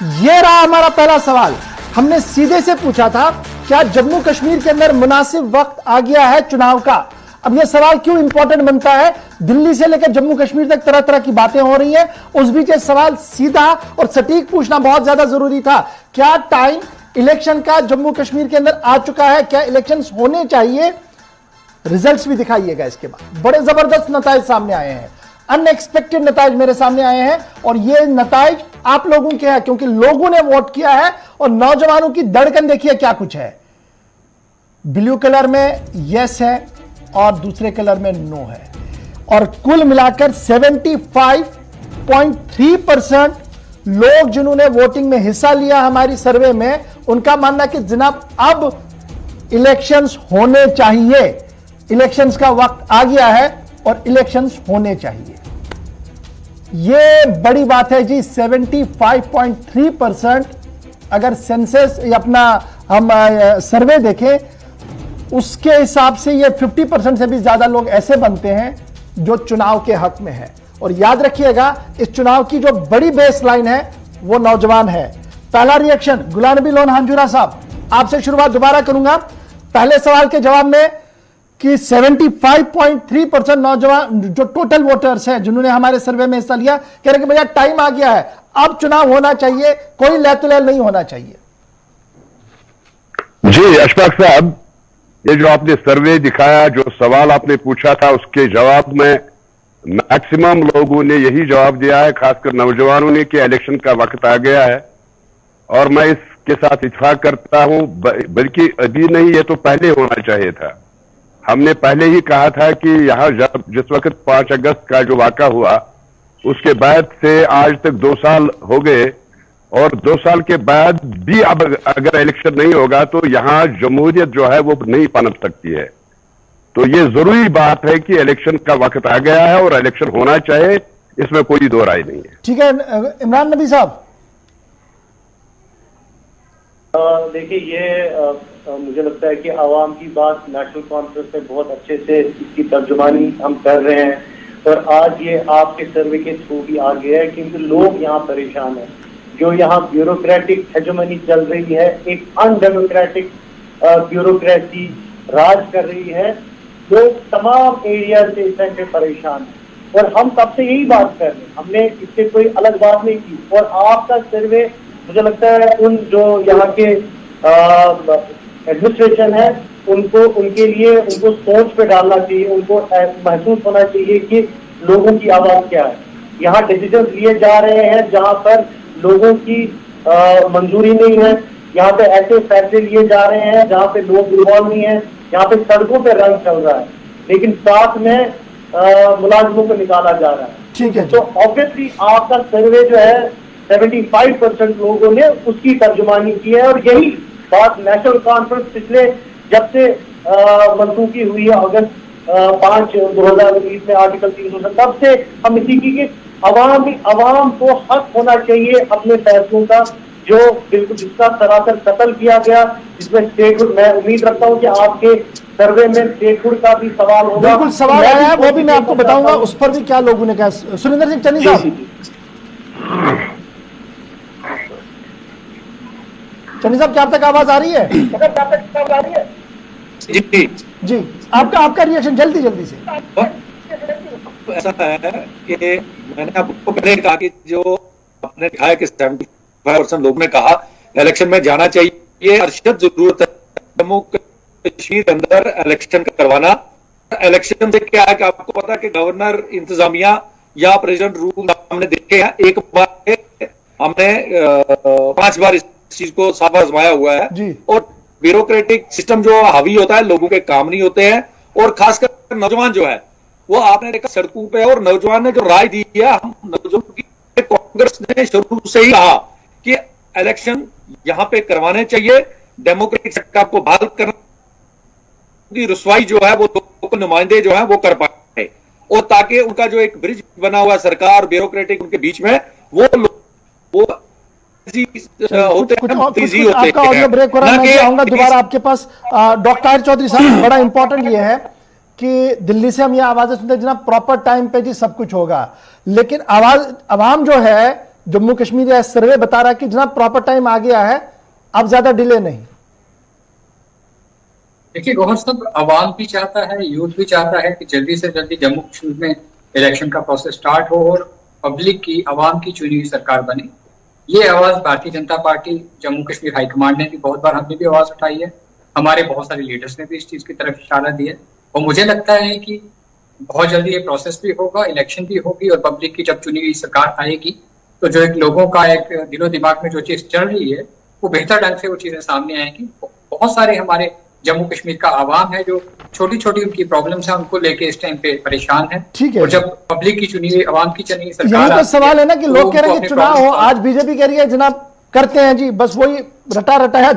यह रहा हमारा पहला सवाल। हमने सीधे से पूछा था, क्या जम्मू कश्मीर के अंदर मुनासिब वक्त आ गया है चुनाव का? अब यह सवाल क्यों इंपॉर्टेंट बनता है? दिल्ली से लेकर जम्मू कश्मीर तक तरह तरह की बातें हो रही हैं, उस बीच यह सवाल सीधा और सटीक पूछना बहुत ज्यादा जरूरी था। क्या टाइम इलेक्शन का जम्मू कश्मीर के अंदर आ चुका है? क्या इलेक्शंस होने चाहिए? रिजल्ट्स भी दिखाइएगा। इसके बाद बड़े जबरदस्त नताइज सामने आए हैं, अनएक्सपेक्टेड नताइज मेरे सामने आए हैं, और ये नताइज आप लोगों के हैं क्योंकि लोगों ने वोट किया है। और नौजवानों की धड़कन देखिए क्या कुछ है। ब्लू कलर में यस है और दूसरे कलर में नो है, और कुल मिलाकर 75.3% लोग जिन्होंने वोटिंग में हिस्सा लिया हमारी सर्वे में, उनका मानना कि जनाब अब इलेक्शंस होने चाहिए, इलेक्शंस का वक्त आ गया है और इलेक्शंस होने चाहिए। यह बड़ी बात है जी। 75.3% अगर सेंसस अपना हम सर्वे देखें उसके हिसाब से ये 50% से भी ज्यादा लोग ऐसे बनते हैं जो चुनाव के हक में है। और याद रखिएगा, इस चुनाव की जो बड़ी बेस लाइन है वो नौजवान है। पहला रिएक्शन गुलाम नबी लोन हांजुरा साहब, आपसे शुरुआत दोबारा करूंगा। पहले सवाल के जवाब में कि 75.3% नौजवान जो टोटल वोटर्स हैं जिन्होंने हमारे सर्वे में हिस्सा लिया, कह रहे कि भैया टाइम आ गया है, अब चुनाव होना चाहिए, कोई लहतुलहल नहीं होना चाहिए। जी अशफाक साहब, ये जो आपने सर्वे दिखाया, जो सवाल आपने पूछा था, उसके जवाब में मैक्सिमम लोगों ने यही जवाब दिया है, खासकर नौजवानों ने, कि इलेक्शन का वक्त आ गया है। और मैं इसके साथ इत्तेफाक करता हूं, बल्कि अभी नहीं, ये तो पहले होना चाहिए था। हमने पहले ही कहा था कि यहां जब जिस वक्त 5 अगस्त का जो वाक़ा हुआ, उसके बाद से आज तक 2 साल हो गए, और 2 साल के बाद भी अब अगर इलेक्शन नहीं होगा तो यहां जमहूरियत जो है वो नहीं पनप सकती है। तो ये जरूरी बात है कि इलेक्शन का वक्त आ गया है और इलेक्शन होना चाहिए, इसमें कोई दो राय नहीं है। ठीक है, इमरान नबी साहब। देखिए, ये मुझे लगता है कि आवाम की बात नेशनल कॉन्फ्रेंस में बहुत अच्छे से इसकी तर्जुमानी हम कर रहे हैं, और आज ये आपके सर्वे के थ्रू भी आ गया है, क्योंकि लोग यहाँ परेशान हैं। जो यहाँ ब्यूरोक्रेटिक हेजेमनी चल रही है, एक अनडेमोक्रेटिक ब्यूरोक्रेसी राज कर रही है, लोग तमाम एरिया से इससे परेशान हैं। और हम तब से यही बात कर रहे हैं, हमने इससे कोई अलग बात नहीं की। और आपका सर्वे मुझे लगता है उन जो यहाँ के एडमिनिस्ट्रेशन है उनको, उनके लिए उनको सोच पे डालना चाहिए, उनको महसूस होना चाहिए कि लोगों की आवाज क्या है। यहाँ डिसीजन लिए जा रहे हैं जहाँ पर लोगों की मंजूरी नहीं है, यहाँ पे ऐसे फैसले लिए जा रहे हैं जहाँ पे लोग इन्वॉल्व नहीं है, यहाँ पे सड़कों पे रंग चल रहा है, लेकिन साथ में मुलाजिमों को निकाला जा रहा है। ठीक है, तो ऑब्वियसली आपका सर्वे जो है 75% लोगों ने उसकी तर्जुमानी की है। और यही बात नेशनल कॉन्फ्रेंस पिछले जब से मनसूखी हुई है अगस्त 5, 2019 में आर्टिकल 300, तब से हम इसी की अवाम को हक होना चाहिए अपने फैसलों का, जो बिल्कुल जिसका सरासर कत्ल किया गया, जिसमें स्टेटहुड, मैं उम्मीद रखता हूं कि आपके सर्वे में स्टेटहुड का भी सवाल होगा। बिल्कुल सवाल आया है, वो भी मैं आपको बताऊंगा, उस पर भी क्या लोगों ने कहा। सुरेंद्र सिंह चन्नी साहब, चन्नी साहब, क्या आप तक आवाज आ रही है? जी जी, आपका रिएक्शन जल्दी से। ऐसा है कि मैंने आपको पहले कहा कि जो आपने दिखाया कि 75% लोगों ने कहा इलेक्शन में जाना चाहिए, अर्शद जरूरत है जम्मू कश्मीर के अंदर इलेक्शन करवाना। इलेक्शन से क्या है कि आपको पता है कि गवर्नर, इंतजामिया या प्रेसिडेंट रूल हमने देखे हैं, एक बार हमने 5 बार इस चीज को 7 बार आजमाया हुआ है जी। और ब्यूरोक्रेटिक सिस्टम जो हावी होता है, लोगों के काम नहीं होते हैं, और खासकर नौजवान जो है वो आपने देखा सड़कों पे, और नौजवान ने जो राय दी है, हम नौजवान की कांग्रेस ने शुरू से ही कहा कि इलेक्शन यहां पे करवाने चाहिए, डेमोक्रेटिक सरकार को बहाल करना की रुसवाई जो है वो लोकल नुमाइंदे जो है वो कर पाए, और ताकि उनका जो एक ब्रिज बना हुआ सरकार ब्यूरोक्रेटिक उनके बीच में वो होते हैं। आपका ऑडियो ब्रेक हो रहा है, मैं आऊंगा दोबारा आपके पास। डॉक्टर चौधरी साहब, बड़ा इंपॉर्टेंट ये है कि दिल्ली से हम ये आवाजें सुनते हैं जनाब प्रॉपर टाइम पे जी सब कुछ होगा, लेकिन आवाज अवाम जो है जम्मू कश्मीर या सर्वे बता रहा है कि जनाब प्रॉपर टाइम आ गया है, अब ज्यादा डिले नहीं। देखिए गौहर साहब, अवाम भी चाहता है, यूथ भी चाहता है कि जल्दी से जल्दी जम्मू कश्मीर में इलेक्शन का प्रोसेस स्टार्ट हो और पब्लिक की, अवाम की चुनी हुई सरकार बने। ये आवाज भारतीय जनता पार्टी जम्मू कश्मीर हाईकमांड ने भी बहुत बार, हमने भी आवाज उठाई है, हमारे बहुत सारे लीडर्स ने भी इस चीज की तरफ इशारा दिया है। और मुझे लगता है कि बहुत जल्दी ये प्रोसेस भी होगा, इलेक्शन भी होगी और पब्लिक की जब चुनी हुई सरकार आएगी तो जो एक लोगों का एक दिलो दिमाग में जो चीज चल रही है वो बेहतर ढंग से वो चीजें सामने आएंगी। बहुत सारे हमारे जम्मू कश्मीर का आवाम है जो छोटी छोटी उनकी प्रॉब्लम्स है, उनको लेके इस टाइम पे परेशान है। ठीक है, और जब पब्लिक की चुनी हुई, आवाम की चुनी हुई सरकार, यही तो सवाल है ना कि लोग कह रहे हैं कि चुनाव हो, आज बीजेपी कह रही है जनाब करते हैं जी, बस वही रटा रटाया